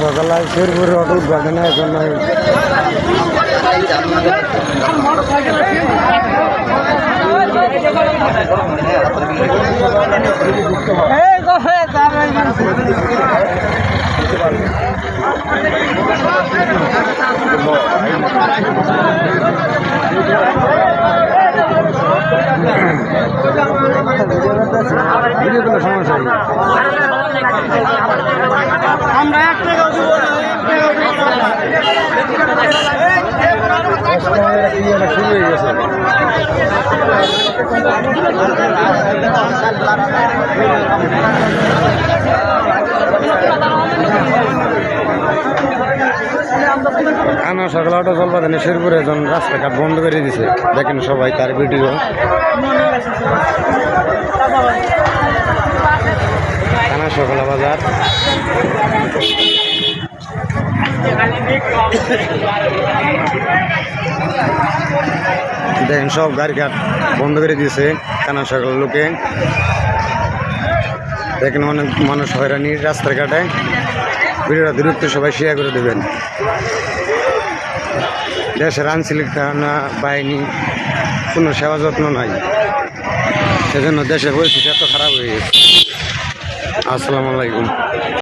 সকালে শেরপুরে অটো উদ্ঘাটনের জন্য সমস্যা আমরা 1 টাকা দিব না, 1 টাকা শুরু হয়ে গেছে। সকাল অটো চলবা দেন শেরপুরে এখন রাস্তাঘাট বন্ধ করে দিছে, দেখেন সবাই তার ভিডিও। সকালা বাজার দেখেন সব গাড়িঘাট বন্ধ করে দিয়েছে কানা সকাল লোকে। দেখেন অনেক মানুষ হয়রানি রাস্তার ঘাটে। ভিডিওটা দূরত্ব সবাই শেয়ার করে দেবেন। দেশের আইনশৃঙ্খলা বাহিনী কোনো সেবা যত্ন নাই, সেজন্য দেশের পরিস্থিতি এত খারাপ হয়ে গেছে। আসসালামু আলাইকুম।